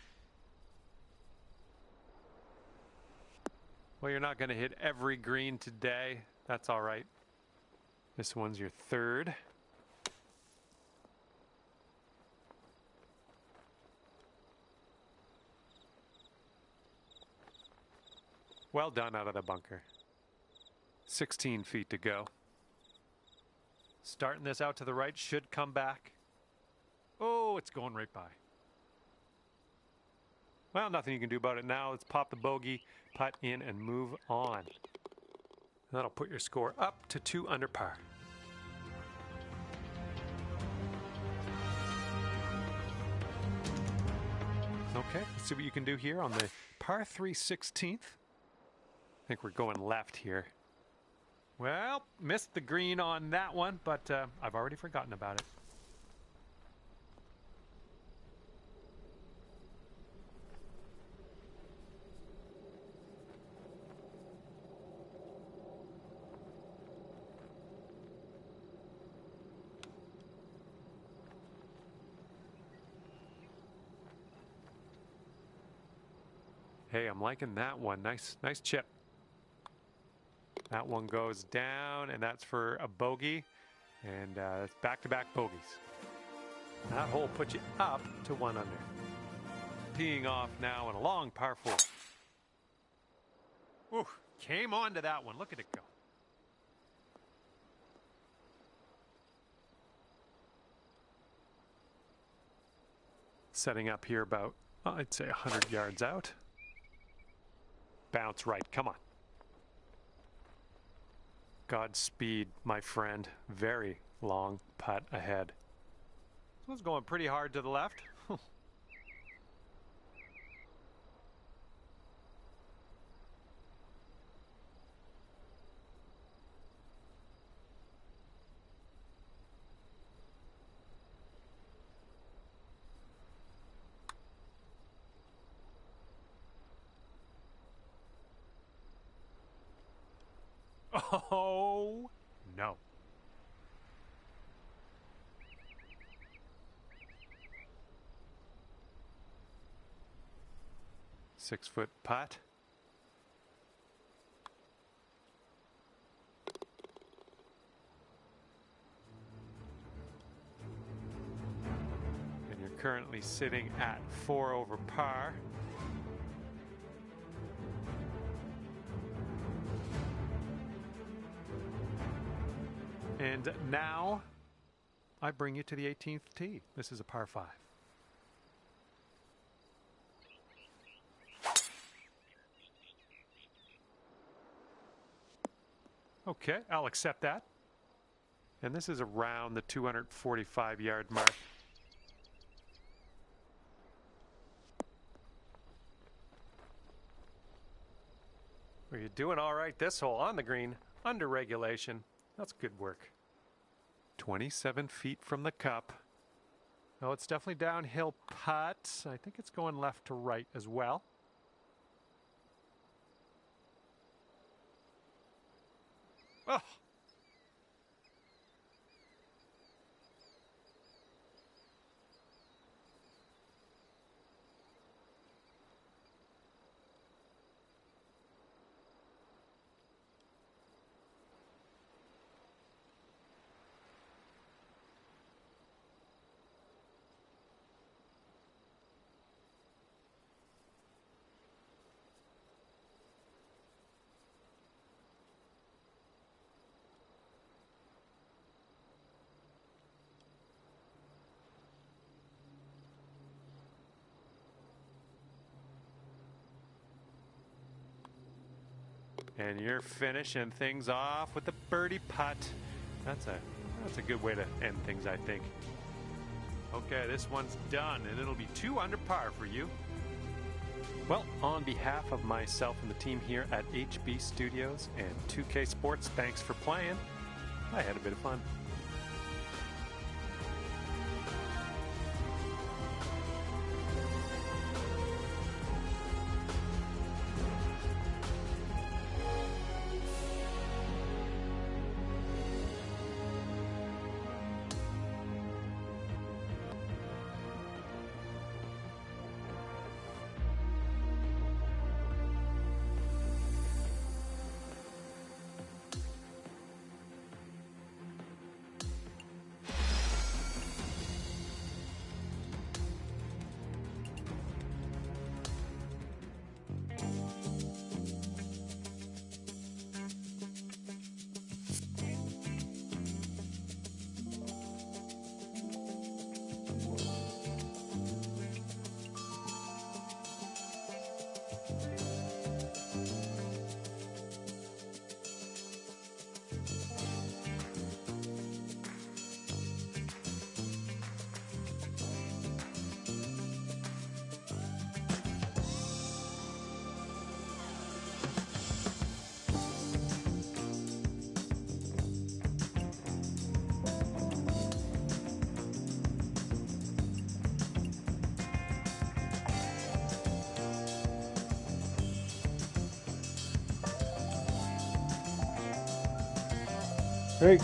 S1: Well, you're not going to hit every green today. That's all right. This one's your 3rd. Well done out of the bunker. 16 feet to go.
S2: Starting this out to the right, should come back. Oh, it's going right by.
S1: Well, nothing you can do about it now. Let's pop the bogey, putt in, and move on. That'll put your score up to 2 under par. Okay, let's see what you can do here on the par 3 16th. I think we're going left here.
S2: Well, missed the green on that one, but I've already forgotten about it.
S1: Hey, I'm liking that one. Nice chip. That one goes down, and that's for a bogey. And it's back-to-back bogeys. That hole puts you up to 1 under. Teeing off now in a long par 4.
S2: Ooh, came on to that one. Look at it go.
S1: Setting up here about, well, I'd say 100 yards out. Bounce right. Come on. Godspeed, my friend. Very long putt ahead.
S2: This one's going pretty hard to the left. Oh, no.
S1: Six-foot putt. And you're currently sitting at 4 over par. And now I bring you to the 18th tee. This is a par 5. Okay, I'll accept that. And this is around the 245-yard mark. Well, you're doing all right this hole on the green, under regulation. That's good work. 27 feet from the cup. Oh, it's definitely downhill putt. I think it's going left to right as well. Oh. And you're finishing things off with the birdie putt. That's a good way to end things, I think. Okay, this one's done, and it'll be 2 under par for you. Well, on behalf of myself and the team here at HB Studios and 2K Sports, thanks for playing. I had a bit of fun.
S3: Hey.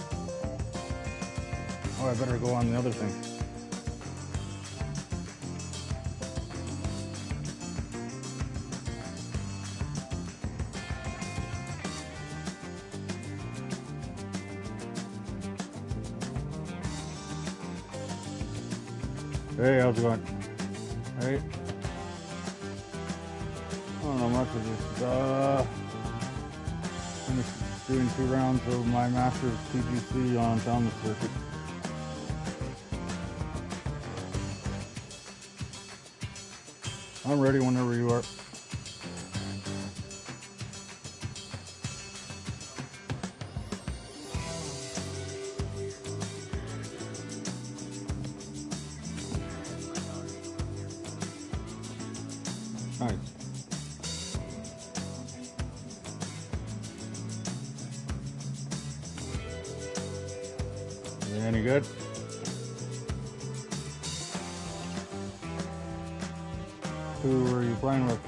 S3: Oh, I better go on the other thing. Hey, how's it going? Hey. Oh, not much of this. Finished doing 2 rounds of my Masters PGC on Falmouth circuit. I'm ready whenever you are. Nice. Any good? Who were you playing with?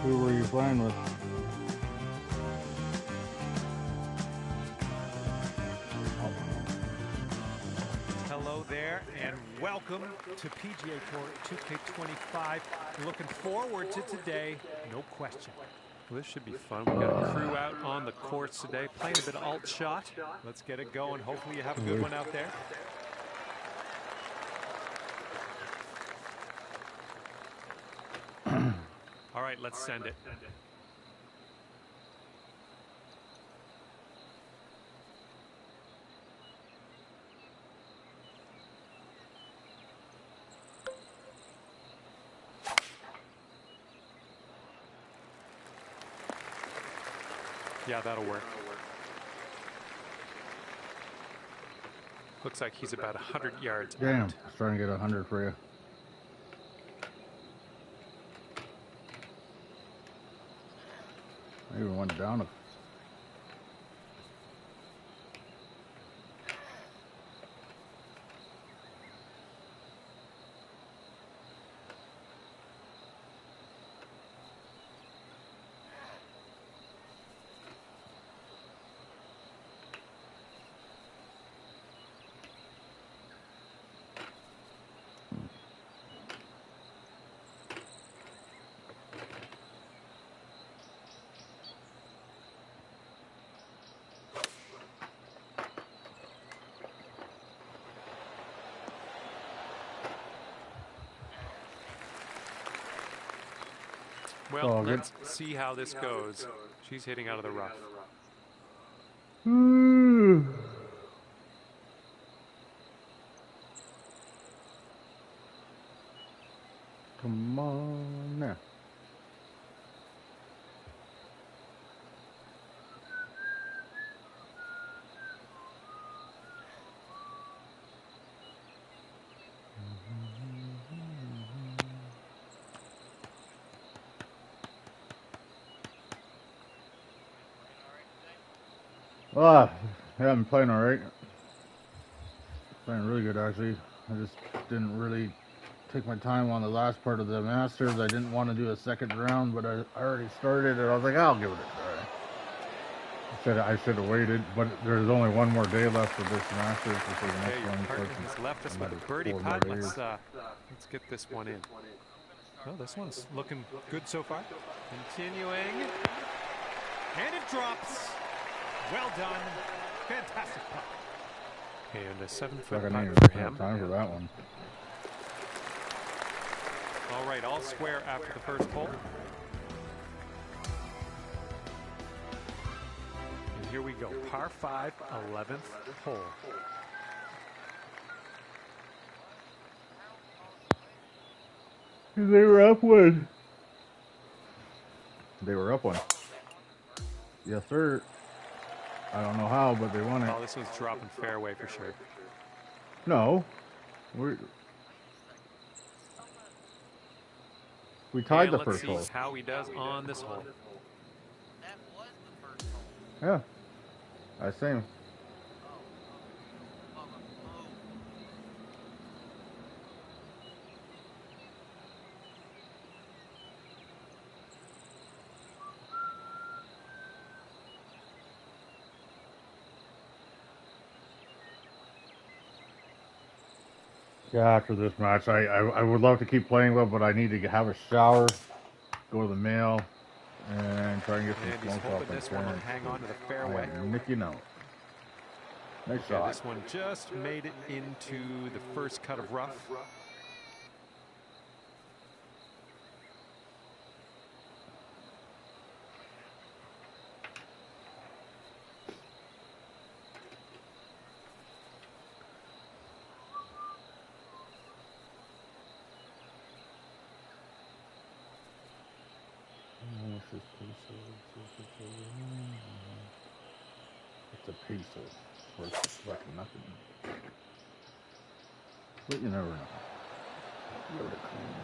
S3: Who were you playing with?
S2: there, and welcome to PGA Tour 2K25. Looking forward to today, no question.
S1: Well, this should be fun. We've got a crew out on the course today, playing a bit of alt shot.
S2: Let's get it going. Hopefully you have a good one out there.
S1: All right, let's send it. Yeah, that'll work. Looks like he's about 100 yards
S3: Damn, I
S1: out.
S3: was trying to get 100 for you. I even went down a...
S1: Well, let's see how this goes. She's hitting out of the rough.
S3: Come on now. Ah, yeah, I'm playing alright. Playing really good, actually. I just didn't really take my time on the last part of the Masters. I didn't want to do a second round, but I already started it. I was like, I'll give it a try. I should have waited, but there's only one more day left for this Masters before the next
S1: Your
S3: one.
S1: partner has left us with a birdie putt. Let's get this one in.
S2: Well, this one's looking good so far. Continuing. And it drops. Well done. Fantastic putt.
S1: And a 7-foot
S3: I
S1: putt
S3: need
S1: for him.
S3: time for that one.
S1: All right, all square after the first hole. And here we go. Par 5, 11th hole.
S3: They were up one. They were up one. Yes, sir. I don't know how, but they won it.
S1: Oh, this one's dropping fairway for sure.
S3: No. We tied the first hole.
S1: Let's see how he does on this hole.
S4: That was the first hole.
S3: Yeah. I same. Yeah, after this match, I would love to keep playing well, but I need to have a shower, go to the mail, and try and get some
S1: And he's
S3: smoke
S1: hoping
S3: off my
S1: this one will
S3: parents.
S1: hang on to the fairway.
S3: Nicky, no. Nice
S1: Yeah,
S3: shot.
S1: this one just made it into the first cut of rough.
S3: It's a piece of worth fucking nothing. But you never know. Give it a clean.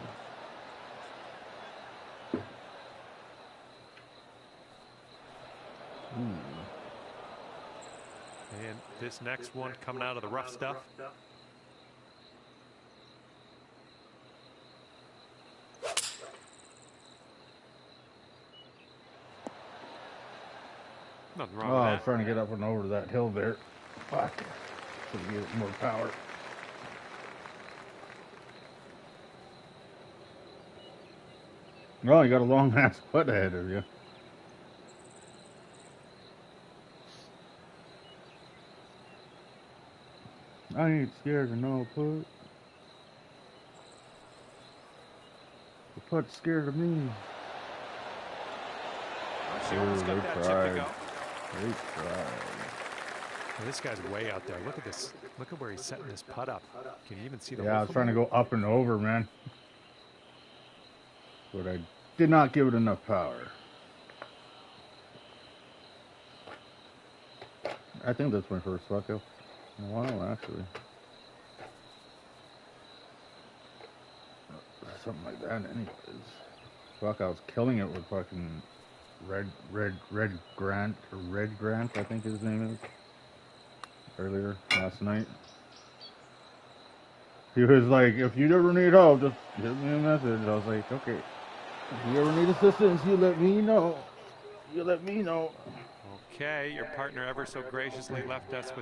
S1: And this next one coming out of the rough stuff. Nothing wrong
S3: Oh,
S1: with
S3: I
S1: that.
S3: was trying to get up and over that hill there. Fuck. Should give it more power. Well, you got a long ass putt ahead of you. I ain't scared of no putt. The putt's scared of me.
S1: She almost got that chip to go.
S3: Great try.
S1: Well, this guy's way out there. Look at this. Look at where he's setting this putt up. Can you even see the?
S3: Yeah, I was trying to go up and over, man. But I did not give it enough power. I think that's my first fuck up. Wow, actually. Something like that, anyways. Fuck, I was killing it with fucking Red Grant, I think his name is. Earlier, last night. He was like, if you ever need help, just give me a message. I was like, okay. If you ever need assistance, you let me know. You let me know.
S1: Okay, your partner ever so graciously left us with